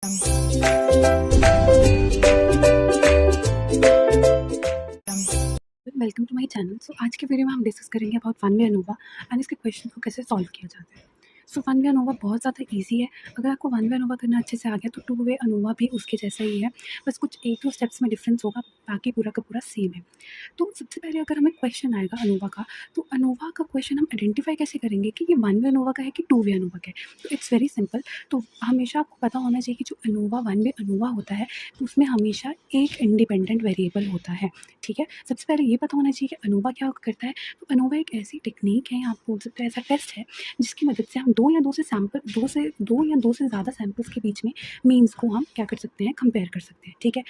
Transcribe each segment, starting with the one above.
Welcome to my channel. So आज के video में हम डिस्कस करेंगे about one way ANOVA and इसके क्वेश्चन को कैसे सॉल्व किया जाता है। सो वन वे अनोवा बहुत ज़्यादा इजी है। अगर आपको वन वे अनोवा करना अच्छे से आ गया तो टू वे अनोवा भी उसके जैसा ही है, बस कुछ एक दो स्टेप्स में डिफरेंस होगा, बाकी पूरा का पूरा सेम है। तो सबसे पहले अगर हमें क्वेश्चन आएगा अनोवा का, तो अनोवा का क्वेश्चन हम आइडेंटिफाई कैसे करेंगे कि ये वन वे अनोवा का है कि टू वे अनोवा का है। तो इट्स वेरी सिंपल। तो हमेशा आपको पता होना चाहिए कि जो अनोवा वन वे अनोवा होता है तो उसमें हमेशा एक इंडिपेंडेंट वेरिएबल होता है। ठीक है, सबसे पहले ये पता होना चाहिए कि अनोवा क्या करता है। तो अनोवा एक ऐसी टेक्निक है, आप बोल सकते हैं ऐसा टेस्ट है, जिसकी मदद से हम दो या दो से ज़्यादा सैंपल्स के बीच में मीन्स को हम क्या कर सकते हैं, कंपेयर कर सकते हैं। ठीक है,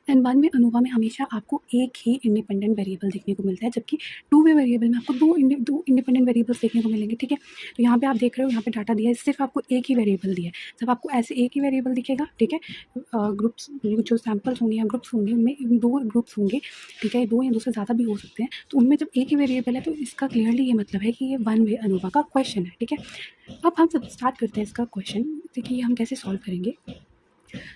एंड वन वे अनोवा में हमेशा आपको एक ही इंडिपेंडेंट वेरिएबल देखने को मिलता है, जबकि टू वे वेरिएबल में आपको दो इंडिपेंडेंट वेरिएबल्स देखने को मिलेंगे। ठीक है, तो यहाँ पे आप देख रहे हो, यहाँ पे डाटा दिया है, सिर्फ आपको एक ही वेरिएबल दिया है। जब आपको ऐसे एक ही वेरिएबल दिखेगा, ठीक है, ग्रुप्स जो सैंपल्स होंगे या ग्रुप्स होंगे उनमें दो ग्रुप्स होंगे, ठीक है, दो या दो से ज़्यादा भी हो सकते हैं। तो उनमें जब एक ही वेरिएबल है तो इसका क्लियरली ये मतलब है कि ये वन वे अनोवा का क्वेश्चन है। ठीक है, अब हम सब स्टार्ट करते हैं इसका क्वेश्चन। देखिए हम कैसे सॉल्व करेंगे।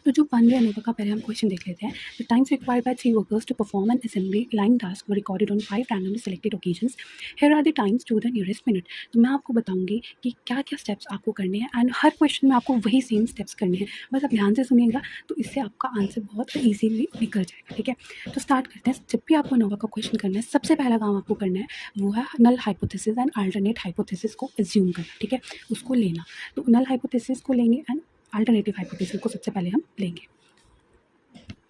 तो जो वन वे अनोवा का पहले हम क्वेश्चन देख लेते हैं। The times required by 3 workers to perform an assembly line task were recorded on 5 randomly selected occasions. Here are the times to the nearest minute. तो मैं आपको बताऊंगी कि क्या क्या स्टेप्स आपको करने हैं, एंड हर क्वेश्चन में आपको वही सेम स्टेप्स करने हैं। बस आप ध्यान से सुनिएगा तो इससे आपका आंसर बहुत ईजीली निकल जाएगा। ठीक है, तो स्टार्ट करते हैं। जब भी आपको अनोवा का क्वेश्चन करना है, सबसे पहला काम आपको करना है वो है null hypothesis and alternate hypothesis को एज्यूम करना। ठीक है, उसको लेना। तो नल हाइपोथेसिस को लेंगे एंड अल्टरनेटिव हाइपोथेसिस को सबसे पहले हम लेंगे।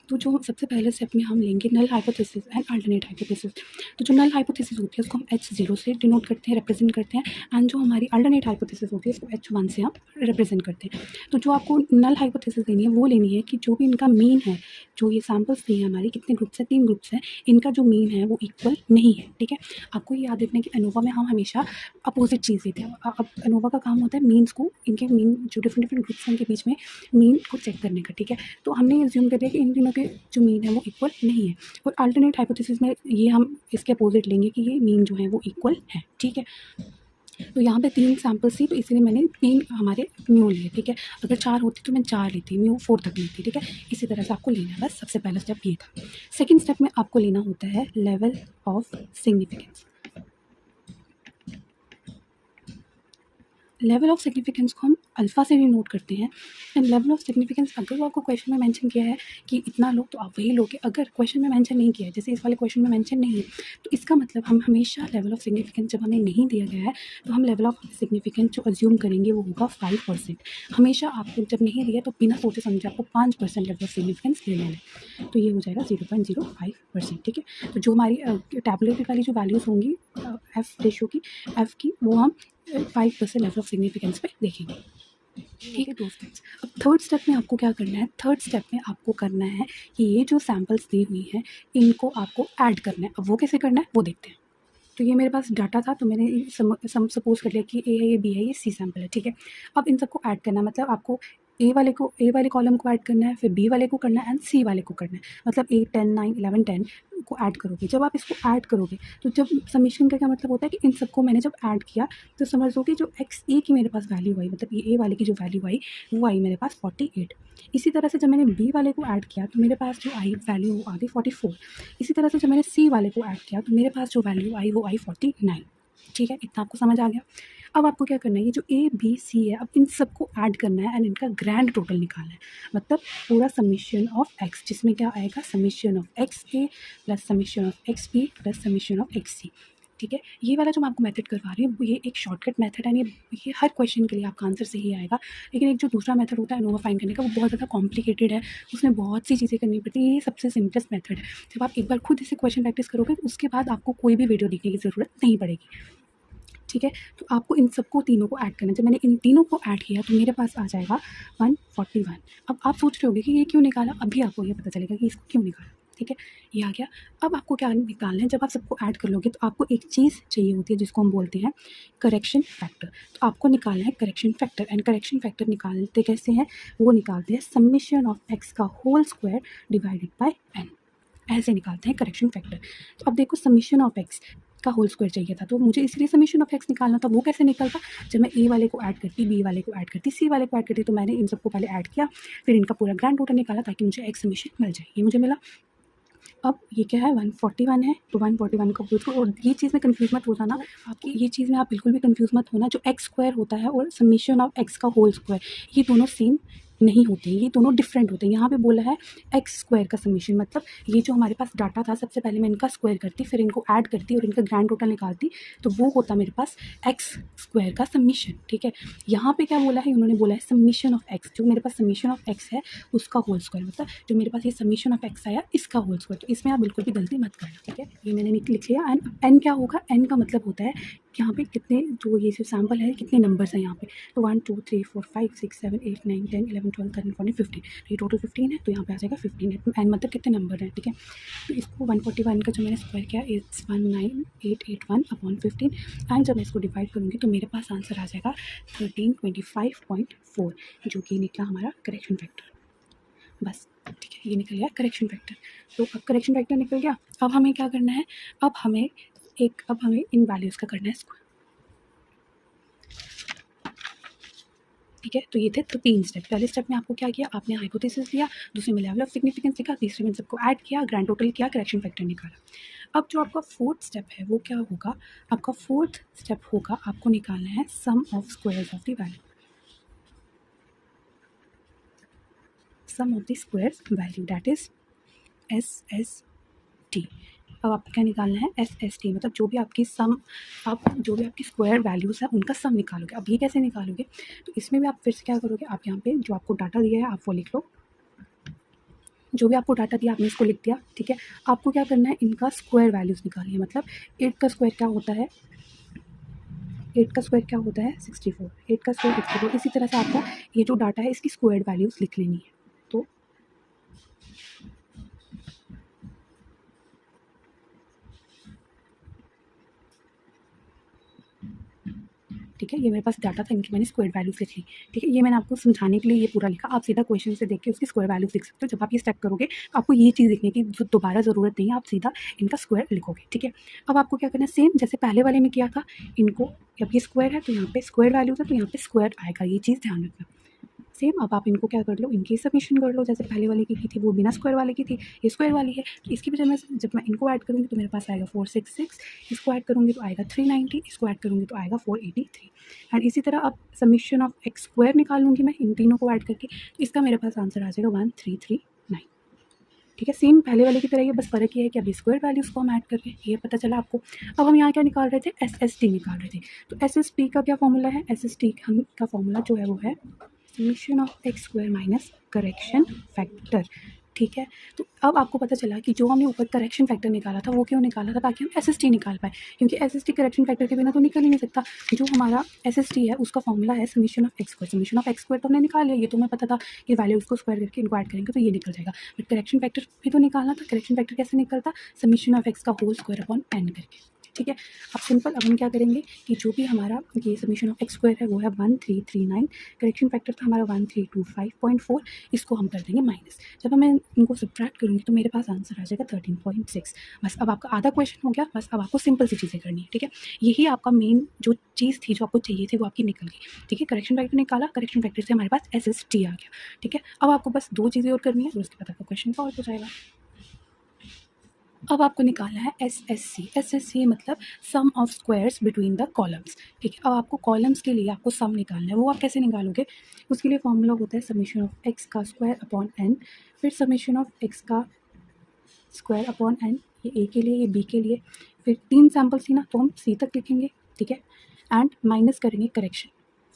तो जो सबसे पहले स्टेप में हम लेंगे null hypothesis and alternate hypothesis. तो जो नल हाइपोथेसिस होती है उसको हम H0 से डिनोट करते हैं, रिप्रेजेंट करते हैं, एंड जो हमारी अल्टरनेट हाइपोथेसिस होती है उसको H1 से हम रिप्रेजेंट करते हैं। तो जो आपको नल हाइपोथेसिस लेनी है वो लेनी है कि जो भी इनका मीन है, जो ये सैम्पल्स दिए हैं हमारी, कितने ग्रुप्स हैं, 3 ग्रुप्स हैं, इनका जो मीन है वो इक्वल नहीं है। ठीक है, आपको ये याद रखना है कि अनोवा में हम हमेशा अपोजिट चीज़ लेते हैं। अब अनोवा का काम होता है मीन्स को, इनके मीन जो डिफरेंट ग्रुप्स हैं उनके बीच में मीन को चेक करने का। ठीक है, तो हमने एज्यूम कर लिया कि इन तीनों के जो मीन है वो इक्वल नहीं है, और अल्टरनेट हाइपोथेसिस में ये हम इसके अपोजिट लेंगे कि ये मीन जो है वो इक्वल है। ठीक है, तो यहाँ पे 3 सैम्पल्स थी तो इसलिए मैंने 3 हमारे म्यू लिए। ठीक है, अगर 4 होती तो मैं 4 लेती, म्यू 4 तक लेती। ठीक है, इसी तरह से आपको लेना है। बस सबसे पहला स्टेप ये था। सेकेंड स्टेप में आपको लेना होता है level of significance. Level of significance को हम अल्फ़ा से भी नोट करते हैं। एंड लेवल ऑफ सिग्निफिकेंस अगर वो आपको क्वेश्चन में मेंशन किया है कि इतना लो तो आप वही लोगे। अगर क्वेश्चन में मेंशन नहीं किया है, जैसे इस वाले क्वेश्चन में मेंशन नहीं है, तो इसका मतलब हम हमेशा लेवल ऑफ सिग्निफिकेंस जब हमें नहीं दिया गया है तो हम लेवल ऑफ सिग्निफिकेंस जो अज्यूम करेंगे वो होगा 5%। हमेशा आपको जब नहीं दिया तो बिना सोचे समझे आपको 5% लेवल ऑफ सिग्निफिकेंस ले लेना है, तो ये हो जाएगा 0.05%। ठीक है, तो जो हमारी टैबुलर वाली जो वैल्यूज़ होंगी एफ रेशियो की, एफ की, वो हम 5% लेवल ऑफ सिग्निफिकेंस पे देखेंगे। ठीक है, 2 स्टेप्स। अब थर्ड स्टेप में आपको क्या करना है, थर्ड स्टेप में आपको करना है कि ये जो सैम्पल्स दी हुई हैं इनको आपको ऐड करना है। अब वो कैसे करना है वो देखते हैं। तो ये मेरे पास डाटा था तो मैंने सपोज कर लिया कि ए है, ये बी है, ये सी सैम्पल है। ठीक है, अब इन सबको ऐड करना, मतलब आपको ए वाले कॉलम को ऐड करना है, फिर बी वाले को करना है एंड सी वाले को करना है। मतलब 8, 10, 9, 11, 10 को ऐड करोगे। जब आप इसको ऐड करोगे तो जब समीशन का क्या मतलब होता है कि इन सबको मैंने जब ऐड किया तो समझ लो कि जो एक्स ए की मेरे पास वैल्यू आई, मतलब ये ए वाले की जो वैल्यू आई वो आई मेरे पास 48। इसी तरह से जब मैंने बी वाले को ऐड किया तो मेरे पास जो आई वैल्यू वो आ गई 44। इसी तरह से जब मैंने सी वाले को ऐड किया तो मेरे पास जो वैल्यू आई वो आई 49। ठीक है, इतना आपको समझ आ गया। अब आपको क्या करना है, ये जो ए बी सी है अब इन सबको ऐड करना है एंड इनका ग्रैंड टोटल निकालना है। मतलब पूरा समीशन ऑफ एक्स, जिसमें क्या आएगा, summation of X A plus summation of X B plus summation of X C. ठीक है, ये वाला जो मैं आपको मेथड करवा रही हूँ ये एक शॉर्टकट मेथड है, ये हर क्वेश्चन के लिए आपका आंसर सही आएगा। लेकिन एक जो दूसरा मेथड होता है अनोवा फाइंड करने का, वो बहुत ज़्यादा कॉम्प्लिकेटेड है, उसमें बहुत सी चीज़ें करनी पड़ती है। ये सबसे सिंपलेस्ट मेथड है। जब आप एक बार खुद इसे क्वेश्चन प्रैक्टिस करोगे उसके बाद आपको कोई भी वीडियो देखने की ज़रूरत नहीं पड़ेगी। ठीक है, तो आपको इन सबको तीनों को ऐड करना है। जब मैंने इन तीनों को ऐड किया तो मेरे पास आ जाएगा 141। अब आप सोच रहे होगे कि ये क्यों निकाला, अभी आपको ये पता चलेगा कि इसको क्यों निकाला। ठीक है, ये आ गया। अब आपको क्या निकालना है, जब आप सबको ऐड कर लोगे तो आपको एक चीज़ चाहिए होती है जिसको हम बोलते हैं करेक्शन फैक्टर। तो आपको निकालना है correction factor, and correction factor निकालते कैसे हैं, वो निकालते हैं समेशन ऑफ एक्स का whole square divided by N. ऐसे निकालते हैं करेक्शन फैक्टर। तो अब देखो समीशन ऑफ एक्स, का होल स्क्वायर चाहिए था, तो मुझे इसलिए समीशन ऑफ एक्स निकालना था। वो कैसे निकलता, जब मैं ए वाले को ऐड करती, बी वाले को ऐड करती, सी वाले को ऐड करती, तो मैंने इन सबको पहले ऐड किया, फिर इनका पूरा ग्रैंड टोटल निकाला ताकि मुझे एक्स समीशन मिल जाए। ये मुझे मिला। अब ये क्या है, 141 है, तो 141 का होल स्क्वायर। और ये चीज़ में कन्फ्यूज़ मत हो जाना, आपकी ये चीज़ में आप बिल्कुल भी कन्फ्यूज़ मत होना। जो एक्स स्क्वायर होता है और समीशन ऑफ एक्स का होल स्क्वायर, ये दोनों सेम नहीं होते, ये दोनों डिफरेंट होते हैं। यहाँ पे बोला है एक्स स्क्वायर का समीशन, मतलब ये जो हमारे पास डाटा था, सबसे पहले मैं इनका स्क्वायर करती, फिर इनको ऐड करती और इनका ग्रैंड टोटल निकालती, तो वो होता मेरे पास एक्स स्क्वायर का समीशन। ठीक है, यहाँ पे क्या बोला है, उन्होंने बोला है समीशन ऑफ एक्स। जो मेरे पास समीशन ऑफ एक्स है उसका होल स्क्वायर, मतलब जो मेरे पास ये समीशन ऑफ एक्स आया इसका होल स्क्वायर। तो इसमें आप बिल्कुल भी गलती मत करना। ठीक है, ये मैंने लिख लिया। एन एन क्या होगा, एन का मतलब होता है कि यहाँ पे कितने, जो ये जो सैम्पल है कितने नंबर्स हैं यहाँ पे, तो 1 2 3 4 5 6 7 8 9 10 11 12 13 14 15, ये टोटल 15 है, तो यहाँ पे आ जाएगा 15। एन मतलब कितने नंबर हैं। ठीक है, तो इसको 141 का जो मैंने स्क्वायर किया, इट्स 19881/15, एंड जब मैं इसको डिवाइड करूँगी तो मेरे पास आंसर आ जाएगा 1325.4, जो कि निकला हमारा करेक्शन फैक्टर। बस ठीक है, ये निकल गया करेक्शन फैक्टर। तो अब करेक्शन फैक्टर निकल गया, अब हमें क्या करना है, अब हमें इन वैल्यूज़ का करना है स्क्वायर। ठीक है, तो ये थे तो 3 स्टेप। पहले स्टेप में आपको क्या किया, आपने हाइपोथेसिस लिया, दूसरे में लेवल ऑफ सिग्निफिकेंस लिखा, तीसरे में सबको ऐड किया, ग्रैंड टोटल किया, करेक्शन फैक्टर निकाला। अब जो आपका फोर्थ स्टेप है वो क्या होगा, आपका फोर्थ स्टेप होगा, आपको निकालना है sum of squares of the value, sum of the squares value, that is SST। अब आपको क्या निकालना है, SST, मतलब जो भी आपकी स्क्वायर वैल्यूज़ हैं उनका सम निकालोगे। अब ये कैसे निकालोगे, तो इसमें भी आप फिर से क्या करोगे, आप यहाँ पे जो आपको डाटा दिया है आप वो लिख लो, जो भी आपको डाटा दिया आपने इसको लिख दिया। ठीक है, आपको क्या करना है, इनका स्क्वायर वैल्यूज़ निकालनी है। मतलब 8 का स्क्वायर क्या होता है, 8 का स्क्वायर क्या होता है 64, 8 का स्क्वायर 64। इसी तरह से आपको ये जो डाटा है इसकी स्क्वायर वैल्यूज़ लिख लेनी है। तो ठीक है, ये मेरे पास डाटा था, इनकी मैंने स्क्वायर वैल्यूज़ लिख ली। ठीक है, ये मैंने आपको समझाने के लिए ये पूरा लिखा। आप सीधा क्वेश्चन से देख के उसकी स्क्वायर वैल्यूज़ लिख सकते हो। जब आप ये स्टेप करोगे आपको ये चीज़ लिखने की दोबारा ज़रूरत नहीं है, आप सीधा इनका स्क्वायर लिखोगे। ठीक है, अब आपको क्या करना है, सेम जैसे पहले वाले में किया था, इनको जब ये स्क्वायर है तो यहाँ पे स्क्वायर वैल्यूज़ है तो यहाँ पे स्क्वायर आएगा, ये चीज़ ध्यान रखना। सेम अब आप इनको क्या कर लो, इनकी सबमिशन कर लो, जैसे पहले वाले की थी वो बिना स्क्वायर वाले की थी, ये स्क्वायर वाली है, तो इसकी वजह में जब मैं इनको ऐड करूँगी तो मेरे पास आएगा 466, इसको ऐड करूँगी तो आएगा 390, इसको ऐड करूँगी तो आएगा 483। एंड इसी तरह अब सबमिशन ऑफ एक्स स्क्वायर निकालूंगी मैं इन तीनों को ऐड करके, तो इसका मेरे पास आंसर आ जाएगा 1339। ठीक है, सेम पहले वाले की तरह ही है, बस फ़र्क ये है कि अभी स्क्वायर वैल्यूज़ को हम ऐड कर रहे हैं, ये पता चला आपको। अब हम यहाँ क्या निकाल रहे थे, SST निकाल रहे थे। तो SST का क्या फॉर्मूला है, SST का फॉर्मूला जो है वो है summation of x square minus correction factor. ठीक है, तो अब आपको पता चला कि जो हमने ऊपर करेक्शन फैक्टर निकाला था वो क्यों निकाला था, ताकि हम SST निकाल पाए, क्योंकि SST करेक्शन फैक्टर के बिना तो निकल ही नहीं सकता। जो हमारा SST है उसका फॉर्मूला है summation of x square. Summation of x square तो हमने निकाल लिया, ये तो मैं पता था कि वैल्यू उसको स्क्वायर करके इनको ऐड करेंगे तो ये निकल जाएगा, बट करेक्शन फैक्टर भी तो निकालना था। करेक्शन फैक्टर कैसे निकलता, समीशन ऑफ एक्स का होल स्क्वायर अपॉन n करके। ठीक है, अब सिंपल, अब हम क्या करेंगे कि जो भी हमारा ये समीशन ऑफ एक्स स्क्वायर है वो है 1339, करेक्शन फैक्टर था हमारा 1325.4, इसको हम कर देंगे माइनस। जब मैं इनको सब्ट्रैक्ट करूँगी तो मेरे पास आंसर आ जाएगा 13.6। बस अब आपका आधा क्वेश्चन हो गया, बस अब आपको सिंपल सी चीज़ें करनी है। ठीक है, यही आपका मेन जो चीज़ थी जो आपको चाहिए थी वो आपकी निकल गई। ठीक है, करेक्शन फैक्टर निकाला, करेक्शन फैक्टर से हमारे पास SST आ गया। ठीक है, अब आपको बस 2 चीज़ें और करनी है और उसके बाद आपका क्वेश्चन सॉल्व हो जाएगा। अब आपको निकालना है SSC मतलब sum of squares between the columns. ठीक है, अब आपको कॉलम्स के लिए आपको सम निकालना है, वो आप कैसे निकालोगे, उसके लिए फॉर्मूला होता है समीशन ऑफ एक्स का स्क्वायर अपॉन n, फिर समीशन ऑफ एक्स का स्क्वायर अपॉन n, ये ए के लिए, ये बी के लिए, फिर 3 सैम्पल्स थी ना तो हम सी तक लिखेंगे। ठीक है, एंड माइनस करेंगे करेक्शन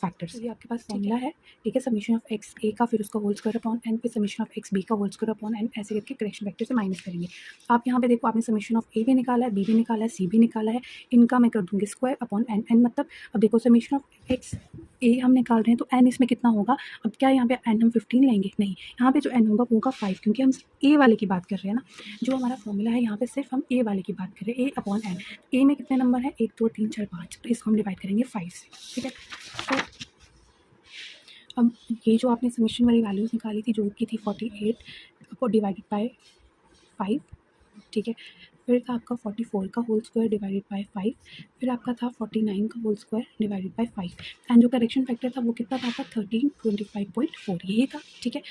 फैक्टर्स। ये आपके पास फॉर्मूला है। ठीक है, समीशन ऑफ एक्स ए का फिर उसका होल स्क्वायर अपॉन n, फिर समीशन ऑफ एक्स बी का होल स्क्वायर अपॉन n, ऐसे करके करेक्शन फैक्टर से माइनस करेंगे। आप यहाँ पे देखो, आपने समीशन ऑफ ए भी निकाला है, बी भी निकाला है, सी भी निकाला है, इनका मैं कर दूँगी स्क्वायर अपॉन n। n मतलब अब देखो समीशन ऑफ एक्स ए हम निकाल रहे हैं तो n इसमें कितना होगा, अब क्या यहाँ पे n हम 15 लेंगे, नहीं, यहाँ पे जो n होगा वो होगा 5, क्योंकि हम ए वाले की बात कर रहे हैं ना। जो हमारा फॉर्मूला है यहाँ पे सिर्फ हम ए वाले की बात कर रहे हैं, ए अपॉन n। ए में कितने नंबर है, 1 2 3 4 5, तो इसको हम डिवाइड करेंगे 5 से। ठीक है, तो अब ये जो आपने समीशन वाली वैल्यूज़ निकाली थी जो की थी 48 को डिवाइडेड बाय 5। ठीक है, फिर था आपका 44 का होल स्क्वायर डिवाइडेड बाय 5, फिर आपका था 49 का whole square divided by 5, and जो करेक्शन फैक्टर था वो कितना था आपका 1325.4, यही था। ठीक है,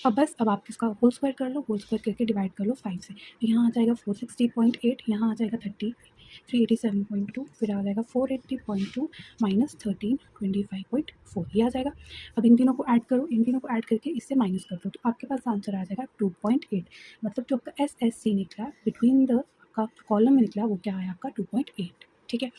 अब बस अब आप इसका होल स्क्वायर कर लो, होल स्क्वायर करके डिवाइड कर लो 5 से, तो यहाँ आ जाएगा 460.8, यहाँ आ जाएगा 387.2, फिर आ जाएगा 480.2 माइनस 1325.4, ये आ जाएगा। अब इन तीनों को ऐड करो, इन तीनों को ऐड करके इससे माइनस कर दो, तो आपके पास आंसर आ जाएगा 2.8। मतलब जो आपका SSC निकला बिटवीन द आपका कॉलम में निकला वो क्या है आपका 2.8। ठीक है,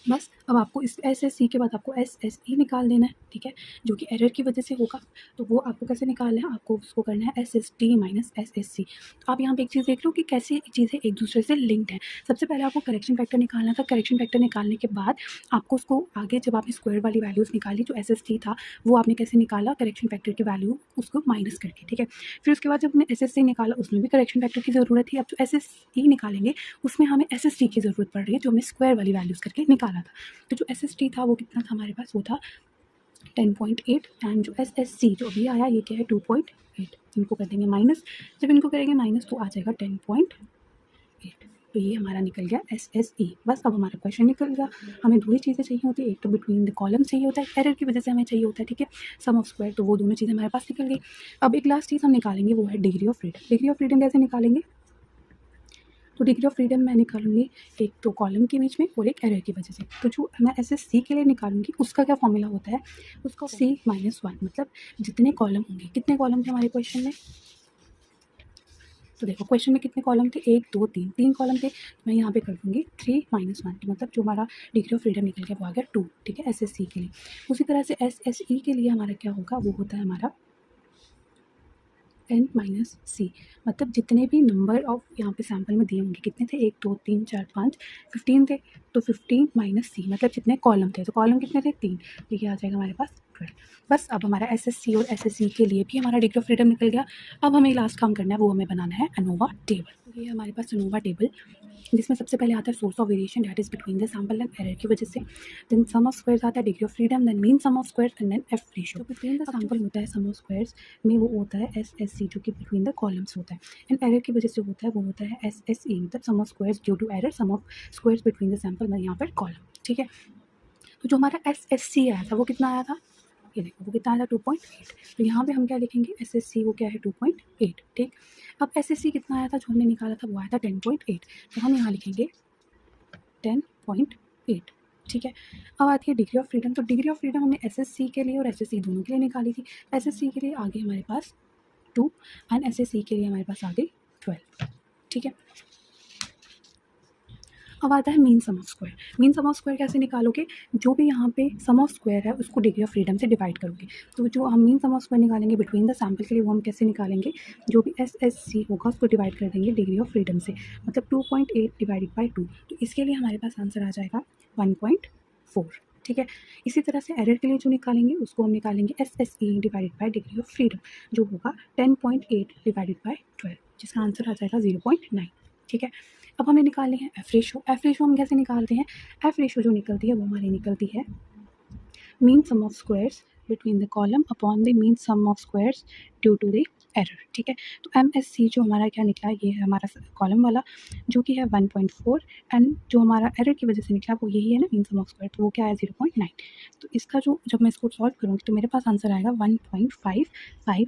बस अब आपको इस SSC के बाद आपको SSE निकाल देना है। ठीक है, जो कि एरर की वजह से होगा, तो वो आपको कैसे निकालना है, आपको उसको करना है SST माइनस SSC। तो आप यहाँ पे एक चीज़ देख लो कि कैसे चीज़ें एक दूसरे से लिंक्ड हैं। सबसे पहले आपको करेक्शन फैक्टर निकालना था, करेक्शन फैक्टर निकालने के बाद आपको उसको आगे जब आपने स्क्वायर वाली वैल्यूज़ निकाली, जो SST था वो आपने कैसे निकाला, करेक्शन फैक्टर की वैल्यू उसको माइनस करके। ठीक है, फिर उसके बाद जब हमने SSC निकाला उसमें भी करेक्शन फैक्टर की ज़रूरत थी। अब जो SSE निकालेंगे उसमें हमें SST की ज़रूरत पड़ रही है, जो हमने स्क्वायर वाली वैल्यूज़ करके निकाला था। तो जो SST था वो कितना था हमारे पास, वो था 10.8, एंड जो SSC जो अभी आया ये क्या है 2.8। इनको कर देंगे माइनस, जब इनको करेंगे माइनस तो आ जाएगा 10.8। तो ये हमारा निकल गया SSE। बस अब हमारा क्वेश्चन निकल गया। हमें दो ही चीज़ें चाहिए होती है, एक तो बिटवीन द कॉलम चाहिए होता है, एरर की वजह से हमें चाहिए होता है। ठीक है, सम ऑफ स्क्वायर, तो वो दोनों चीज़ें हमारे पास निकल गई। अब एक लास्ट चीज़ हम निकालेंगे वो है degree of freedom. Degree of freedom कैसे निकालेंगे, तो डिग्री ऑफ फ्रीडम मैं निकालूंगी एक तो कॉलम के बीच में और एक एरर की वजह से। तो जो मैं SSC के लिए निकालूंगी उसका क्या फॉर्मूला होता है, उसका C-1, मतलब जितने कॉलम होंगे, कितने कॉलम थे हमारे क्वेश्चन में, तो देखो क्वेश्चन में कितने कॉलम थे, 1 2 3, 3 कॉलम थे। मैं यहाँ पे कर दूँगी 3-1, मतलब जो हमारा डिग्री ऑफ फ्रीडम निकल गया वो आ गया 2। ठीक है, SSC के लिए। उसी तरह से SSE के लिए हमारा क्या होगा, वो होता है हमारा N-C, मतलब जितने भी नंबर ऑफ यहाँ पे सैम्पल में दिए होंगे, कितने थे, 1 2 3 4 5, 15 थे, तो 15 - C, मतलब जितने कॉलम थे, तो कॉलम कितने थे, 3, तो ये आ जाएगा हमारे पास 12। बस अब हमारा SSC और SSE के लिए भी हमारा डिग्री ऑफ फ्रीडम निकल गया। अब हमें लास्ट काम करना है, वो हमें बनाना है अनोवा टेबल। तो ये हमारे पास अनोवा टेबल, जिसमें सबसे पहले आता है source of variation, that is between the sample and error की वजह से। देन सम ऑफ स्क्वायर्स आता है, degree of freedom, then mean sum of squares, and then F ratio. तो बिटवीन द सैम्पल होता है सम ऑफ स्क्वायर्स में, वो होता है SSC, जो कि बिटवीन द कॉलम्स होता है, एंड एरर की वजह से होता है वो होता है SSE, मतलब sum of squares due to error, sum of squares between the sample में यहाँ पर कॉलम। ठीक है, तो जो हमारा SSC आया था वो कितना आया था, ये देखो वो कितना आया था 2.8। तो यहाँ पे हम क्या लिखेंगे, SSC वो क्या है 2.8। ठीक, अब SSC कितना आया था जो हमने निकाला था, वो आया था 10.8, तो हम यहाँ लिखेंगे 10.8। ठीक है, अब आती है डिग्री ऑफ फ्रीडम। तो डिग्री ऑफ फ्रीडम हमने SSC के लिए और SSE दोनों के लिए निकाली थी। SSC के लिए आगे हमारे पास 2 एंड SSE के लिए हमारे पास आ गई 12। ठीक है, अब आता है mean sum of square. Mean sum of square कैसे निकालोगे, जो भी यहाँ पे सम ऑफ स्क्वायर है उसको डिग्री ऑफ फ्रीडम से डिवाइड करोगे। तो जो हम मीन सम ऑफ स्क्वायर निकालेंगे बिटवीन द सैम्पल के लिए, वो हम कैसे निकालेंगे, जो भी SSC होगा उसको डिवाइड कर देंगे डिग्री ऑफ फ्रीडम से, मतलब 2.8 डिवाइडेड बाई 2। तो इसके लिए हमारे पास आंसर आ जाएगा 1.4। ठीक है, इसी तरह से एरर के लिए जो निकालेंगे उसको हम निकालेंगे SSE divided by degree of freedom, जो होगा 10.8 डिवाइडेड बाई 12, जिसका आंसर आ जाएगा 0.9। ठीक है, अब हमें निकालनी है F रेशो। F रेशो हम कैसे निकालते हैं, F रेशो जो निकलती है वो हमारी निकलती है mean sum of squares between the column upon the mean sum of squares due to the error. ठीक है, तो MSC जो हमारा क्या निकला, ये है हमारा कॉलम वाला जो कि है 1.4, एंड जो हमारा एरर की वजह से निकला वो यही है ना मीन सम ऑफ स्क्वायर, तो वो क्या है 0.9। तो इसका जो जब मैं इसको सॉल्व करूँगी तो मेरे पास आंसर आएगा 1.555।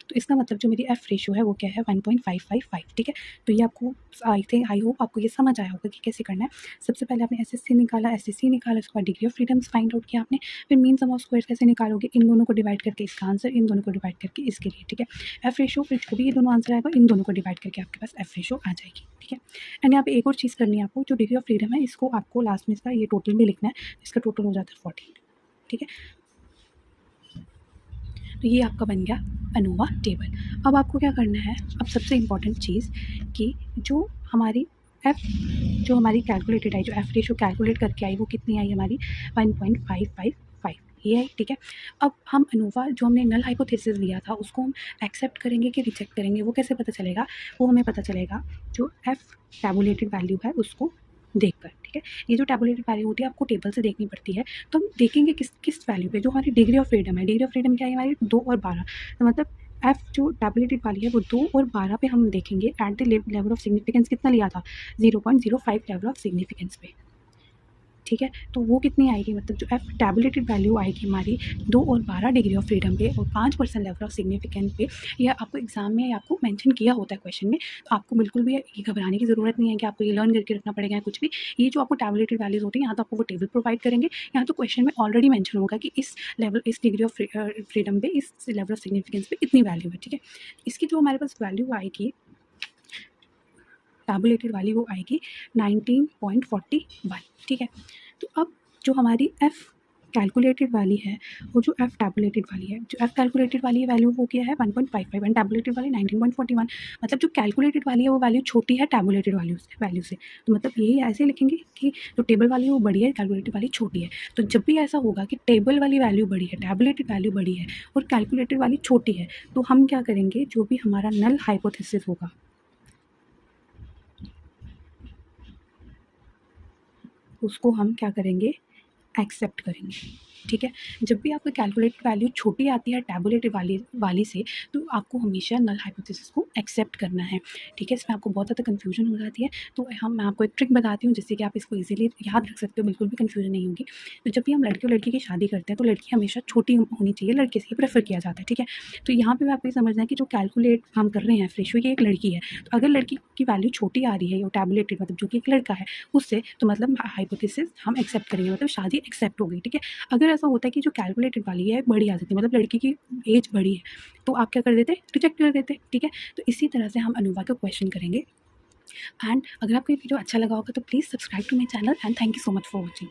तो इसका मतलब जो मेरी F रेशो है वो क्या है 1.555। ठीक है, तो ये आपको आई होप आपको ये समझ आया होगा कि कैसे करना है। सबसे पहले आपने SSC निकाला, SSC निकाला, उसके बाद degree of freedom find out किया आपने, फिर मीन सम ऑफ स्क्वायर्स कैसे निकालोगे, इन दोनों को डिवाइड करके इसका आंसर, इन दोनों को डिवाइड करके इसके लिए। ठीक है, F रेशो, फिर जो भी ये दोनों आंसर आएगा इन दोनों को डिवाइड करके आपके पास F रेशो आ जाएगी। ठीक है, एंड यहाँ पे एक और चीज़ करनी है आपको, जो डिग्री ऑफ फ्रीडम है इसको आपको लास्ट में इसका ये टोटल में लिखना है, इसका टोटल हो जाता है 14। ठीक है, तो ये आपका बन गया अनोवा टेबल। अब आपको क्या करना है, अब सबसे इम्पॉर्टेंट चीज़ कि जो हमारी जो हमारी कैलकुलेटेड आई, जो F रेशो कैलकुलेट करके आई वो कितनी आई हमारी 1.555, ये आई। ठीक है, अब हम अनोवा जो हमने नल हाइपोथेसिस लिया था उसको हम एक्सेप्ट करेंगे कि रिजेक्ट करेंगे, वो कैसे पता चलेगा, वो हमें पता चलेगा जो F टैबुलेटेड वैल्यू है उसको देखकर। ठीक है, ये जो टैबुलेटेड वैल्यू होती है आपको टेबल से देखनी पड़ती है, तो हम देखेंगे किस वैल्यू पे, जो हमारी डिग्री ऑफ फ्रीडम है। डिग्री ऑफ फ्रीडम क्या है हमारी 2 और 12, तो मतलब एफ जो टैबुलेटेड वाली है वो 2 और 12 पे हम देखेंगे at the level of significance कितना लिया था, 0.05 लेवल ऑफ सिग्निफिकेंस पे। ठीक है, तो वो कितनी आएगी, मतलब जो एफ टैबुलेटेड वैल्यू आएगी हमारी 2 और 12 डिग्री ऑफ फ्रीडम पे और 5% लेवल ऑफ सिग्निफिकेंस पे। यह आपको एग्जाम में आपको मेंशन किया होता है क्वेश्चन में, तो आपको बिल्कुल भी ये घबराने की ज़रूरत नहीं है कि आपको ये लर्न करके रखना पड़ेगा या कुछ भी। ये जो आपको टैबुलेटेड वैल्यूज़ होती हैं, यहाँ तो आपको वो टेबल प्रोवाइड करेंगे, यहाँ तो क्वेश्चन में ऑलरेडी मेंशन होगा कि इस लेवल, इस डिग्री ऑफ फ्रीडम पे, इस लेवल ऑफ सिग्निफिकेंस पे इतनी वैल्यू है। ठीक है, इसकी जो हमारे पास वैल्यू आएगी टैबुलेटेड वाली वो आएगी 19.41। ठीक है, तो अब जो हमारी एफ़ कैलकुलेटेड वाली है और जो एफ़ टैबुलेटेड वाली है, जो एफ़ कैलकुलेटेड वाली वैल्यू वो क्या है 1.55 एंड टैबुलेटेड वाली 19.41। मतलब जो कैलकुलेटेड वाली है वो वैल्यू छोटी है टैबुलेटेड वैल्यू से। तो मतलब यही ऐसे लिखेंगे कि जो टेबल वाली है वो बड़ी है, कैलकुलेटेड वाली छोटी है। तो जब भी ऐसा होगा कि टेबल वाली वैल्यू बड़ी है, टैबुलेटेड वैल्यू बड़ी है और कैलकुलेटेड वाली छोटी है, तो हम क्या करेंगे, जो भी हमारा नल हाइपोथेसिस होगा उसको हम क्या करेंगे, एक्सेप्ट करेंगे। ठीक है, जब भी आपको कैलकुलेटेड वैल्यू छोटी आती है टैबुलेटेड वाली से, तो आपको हमेशा नल हाइपोथेसिस को एक्सेप्ट करना है। ठीक है, इसमें आपको बहुत ज़्यादा कन्फ्यूजन हो जाती है, तो मैं आपको एक ट्रिक बताती हूँ जिससे कि आप इसको ईजिली याद रख सकते हो, बिल्कुल भी कन्फ्यूजन नहीं होगी। तो जब भी हम लड़के और लड़की की शादी करते हैं तो लड़की हमेशा छोटी होनी चाहिए, लड़के से प्रेफर किया जाता है। ठीक है, तो यहाँ पर आपको ये समझना है कि जो कैलकुलेट हम कर रहे हैं रेशियो, ये एक लड़की है, तो अगर लड़की की वैल्यू छोटी आ रही है या टैबुलेटेड मतलब जो कि एक लड़का है उससे, तो मतलब हाइपोथेसिस हम एक्सेप्ट करेंगे, मतलब शादी एक्सेप्ट हो गई। ठीक है, अगर ऐसा होता है कि जो कैलकुलेटेड वाली है बड़ी आ जाती है, मतलब लड़की की एज बड़ी है, तो आप क्या कर देते, रिजेक्ट कर देते। ठीक है, तो इसी तरह से हम अनुभा को क्वेश्चन करेंगे। एंड अगर आपको ये वीडियो अच्छा लगा होगा तो please subscribe to my channel and thank you so much for watching.